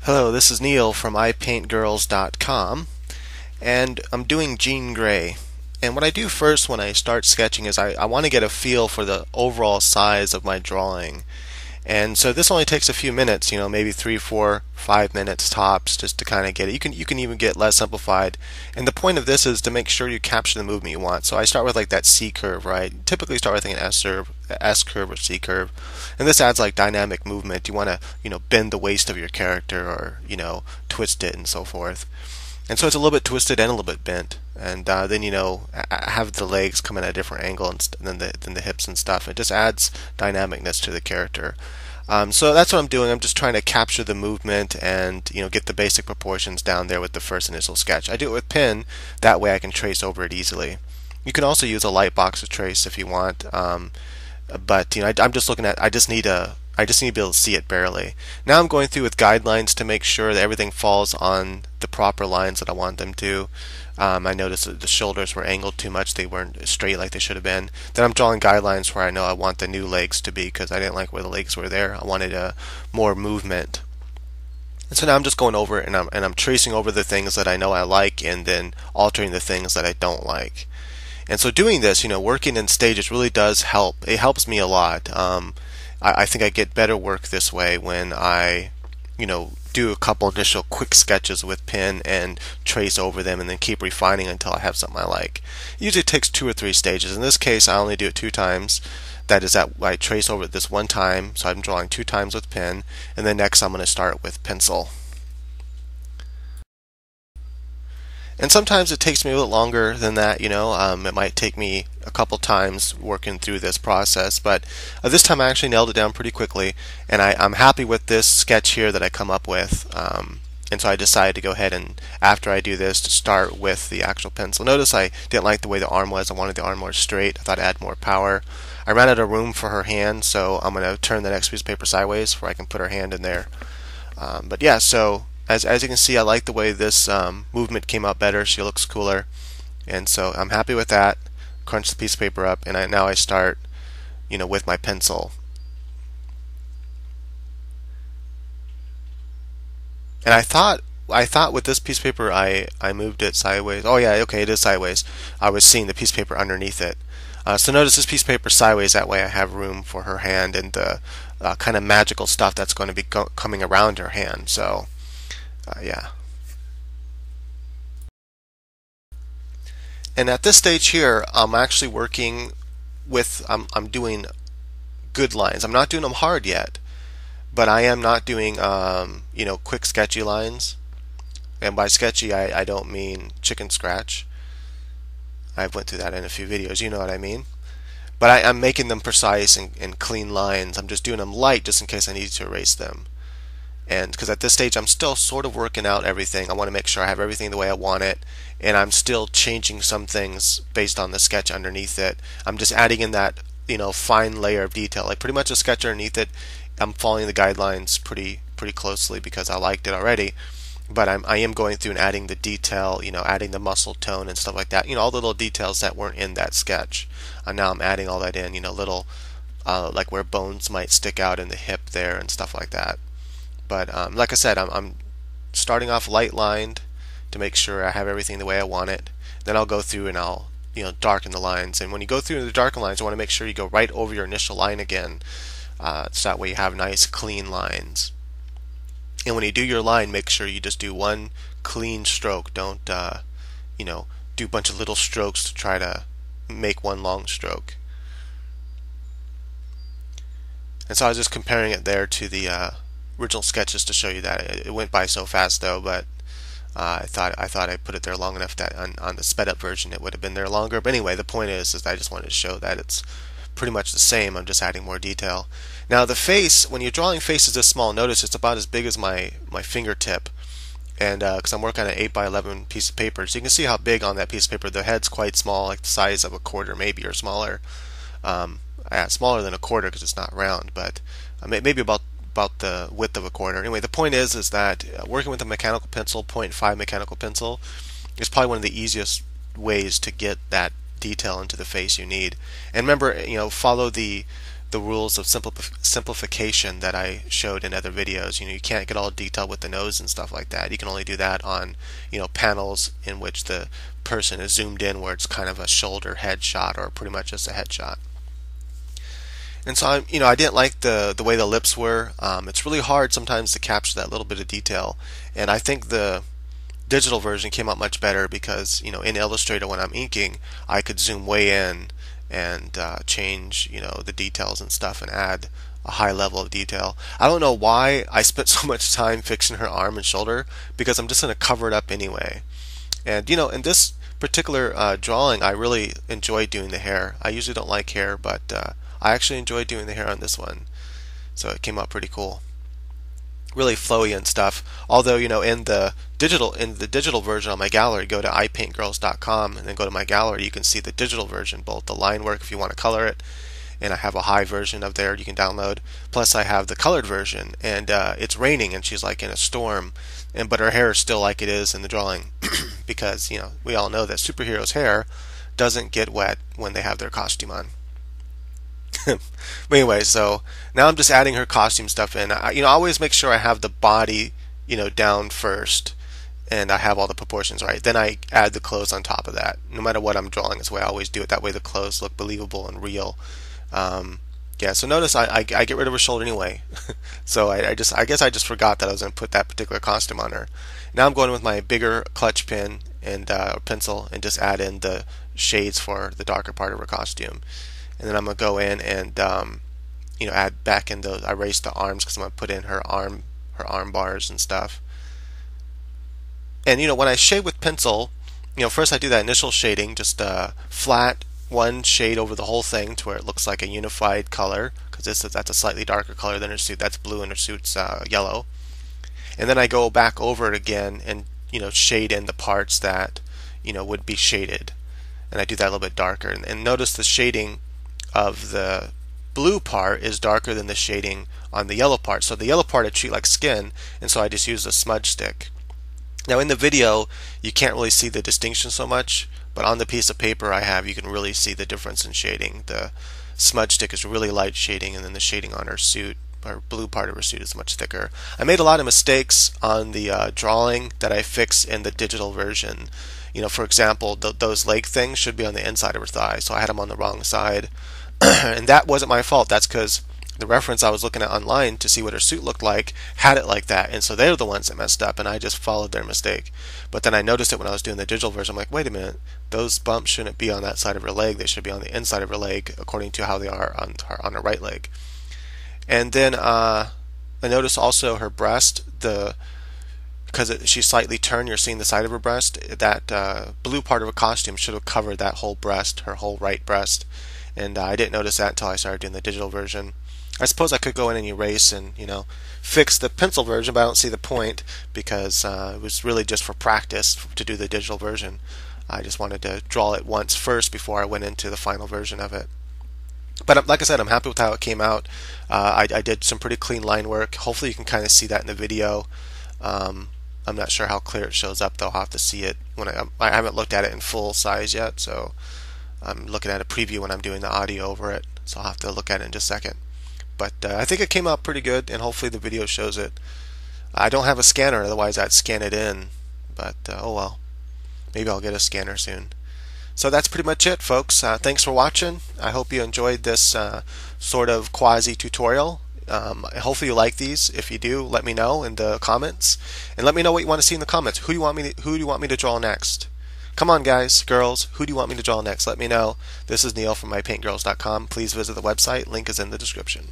Hello, this is Neil from iPaintGirls.com, and I'm doing Jean Grey. And what I do first when I start sketching is I want to get a feel for the overall size of my drawing. And so this only takes a few minutes, maybe 3, 4, 5 minutes tops, just to kind of get it. You can even get less simplified. And the point of this is to make sure you capture the movement you want. So I start with like that C curve, right? Typically start with like an S curve or C curve, and this adds like dynamic movement. You want to bend the waist of your character, or twist it and so forth. And so it's a little bit twisted and a little bit bent, and then have the legs come in at a different angle than the hips and stuff. It just adds dynamicness to the character. So that's what I'm doing. I'm just trying to capture the movement and get the basic proportions down there with the first initial sketch. I do it with pen, that way I can trace over it easily. You can also use a light box to trace if you want, but I'm just looking at. I just need to be able to see it barely. Now I'm going through with guidelines to make sure that everything falls on the proper lines that I want them to. I noticed that the shoulders were angled too much. They weren't straight like they should have been. Then I'm drawing guidelines where I know I want the new legs to be, because I didn't like where the legs were there. I wanted more movement. And so now I'm just going over it, and I'm tracing over the things that I know I like, and then altering the things that I don't like. And so doing this, working in stages really does help. It helps me a lot. I think I get better work this way when I, do a couple initial quick sketches with pen and trace over them, and then keep refining until I have something I like. Usually it takes 2 or 3 stages. In this case, I only do it 2 times. That is that I trace over it this one time, so I'm drawing 2 times with pen, and then next I'm going to start with pencil. And sometimes it takes me a little longer than that, it might take me a couple times working through this process, but this time I actually nailed it down pretty quickly, and I'm happy with this sketch here that I come up with. And so I decided to go ahead and, after I do this, to start with the actual pencil. Notice I didn't like the way the arm was. I wanted the arm more straight. I thought I'd add more power. I ran out of room for her hand, so I'm going to turn the next piece of paper sideways where I can put her hand in there. But yeah, so as you can see, I like the way this movement came out better. She looks cooler, and so I'm happy with that. Crunch the piece of paper up, and now I start, with my pencil. And I thought with this piece of paper I moved it sideways. Oh yeah, okay, it is sideways. I was seeing the piece of paper underneath it. So notice this piece of paper sideways. That way I have room for her hand and the kind of magical stuff that's going to be coming around her hand. So yeah. And at this stage here, I'm actually working with, I'm doing good lines. I'm not doing them hard yet, but I am not doing, quick sketchy lines. And by sketchy, I don't mean chicken scratch. I've went through that in a few videos, you know what I mean. But I'm making them precise and clean lines. I'm just doing them light just in case I need to erase them. And because at this stage I'm still sort of working out everything. I want to make sure I have everything the way I want it, and I'm still changing some things based on the sketch underneath it. I'm just adding in that fine layer of detail. Like pretty much the sketch underneath it, I'm following the guidelines pretty closely because I liked it already. But I am going through and adding the detail, adding the muscle tone and stuff like that. All the little details that weren't in that sketch. Now I'm adding all that in. Little like where bones might stick out in the hip there and stuff like that. But like I said, I'm starting off light lined to make sure I have everything the way I want it. Then I'll go through and I'll darken the lines. And when you go through the darken lines, you want to make sure you go right over your initial line again, so that way you have nice clean lines. And when you do your line, make sure you just do one clean stroke. Don't do a bunch of little strokes to try to make one long stroke. And so I was just comparing it there to the original sketches to show you that. It went by so fast though, but I thought I put it there long enough that on the sped up version it would have been there longer. But anyway, the point is I just wanted to show that it's pretty much the same. I'm just adding more detail. Now the face, when you're drawing faces this small, notice it's about as big as my fingertip. And because I'm working on an 8x11 piece of paper, so you can see how big on that piece of paper. The head's quite small, like the size of a quarter maybe, or smaller. Smaller than a quarter because it's not round, but maybe about the width of a quarter. Anyway, the point is that working with a mechanical pencil, 0.5 mechanical pencil, is probably one of the easiest ways to get that detail into the face you need. And remember, follow the the rules of simplification that I showed in other videos. You can't get all detailed with the nose and stuff like that. You can only do that on, panels in which the person is zoomed in, where it's kind of a shoulder head shot, or pretty much just a headshot. And so I didn't like the way the lips were. It's really hard sometimes to capture that little bit of detail, and I think the digital version came out much better because in Illustrator, when I'm inking, I could zoom way in and change the details and stuff and add a high level of detail. I don't know why I spent so much time fixing her arm and shoulder, because I'm just going to cover it up anyway. And in this particular drawing, I really enjoyed doing the hair. I usually don't like hair, but I actually enjoyed doing the hair on this one, so it came out pretty cool, really flowy and stuff. Although in the digital version on my gallery, go to ipaintgirls.com and then go to my gallery. You can see the digital version, both the line work if you want to color it, and I have a high version of there you can download. Plus I have the colored version, and it's raining and she's like in a storm, but her hair is still like it is in the drawing because we all know that superheroes' hair doesn't get wet when they have their costume on. But anyway, so now I'm just adding her costume stuff in. I always make sure I have the body down first, and I have all the proportions right. Then I add the clothes on top of that. No matter what I'm drawing, it's the way I always do it. That way the clothes look believable and real. Yeah, so notice I get rid of her shoulder anyway. So I guess I just forgot that I was going to put that particular costume on her. Now I'm going with my bigger clutch pen and pencil and just add in the shades for the darker part of her costume. And then I'm going to go in and add back in those. I erase the arms because I'm going to put in her arm bars and stuff. And when I shade with pencil, first I do that initial shading, just flat one shade over the whole thing to where it looks like a unified color, because that's a slightly darker color than her suit. That's blue and her suit's yellow. And then I go back over it again and shade in the parts that would be shaded, and I do that a little bit darker. And notice the shading of the blue part is darker than the shading on the yellow part. So the yellow part I treat like skin, and so I just use a smudge stick. Now in the video you can't really see the distinction so much, but on the piece of paper I have, you can really see the difference in shading. The smudge stick is really light shading, and then the shading on her suit, or blue part of her suit, is much thicker. I made a lot of mistakes on the drawing that I fixed in the digital version. For example, those leg things should be on the inside of her thigh, so I had them on the wrong side. And that wasn't my fault. That's because the reference I was looking at online to see what her suit looked like had it like that, and so they're the ones that messed up, and I just followed their mistake. But then I noticed it when I was doing the digital version. I'm like, wait a minute, those bumps shouldn't be on that side of her leg. They should be on the inside of her leg, according to how they are on her right leg. And then I noticed also her breast, because she's slightly turned, you're seeing the side of her breast. That blue part of her costume should have covered that whole breast, her whole right breast. And I didn't notice that until I started doing the digital version. I suppose I could go in and erase and fix the pencil version, but I don't see the point, because it was really just for practice to do the digital version. I just wanted to draw it once first before I went into the final version of it. But like I said, I'm happy with how it came out. I did some pretty clean line work. Hopefully you can kind of see that in the video. I'm not sure how clear it shows up though. I'll have to see it when I haven't looked at it in full size yet, so I'm looking at a preview when I'm doing the audio over it, so I'll have to look at it in just a second. But I think it came out pretty good, and hopefully the video shows it. I don't have a scanner, otherwise I'd scan it in, but oh well. Maybe I'll get a scanner soon. So that's pretty much it, folks. Thanks for watching. I hope you enjoyed this sort of quasi-tutorial. Hopefully you like these. If you do, let me know in the comments, and let me know what you want to see in the comments. Who do you want me to draw next? Come on, guys, girls, who do you want me to draw next? Let me know. This is Neil from mypaintgirls.com. Please visit the website. Link is in the description.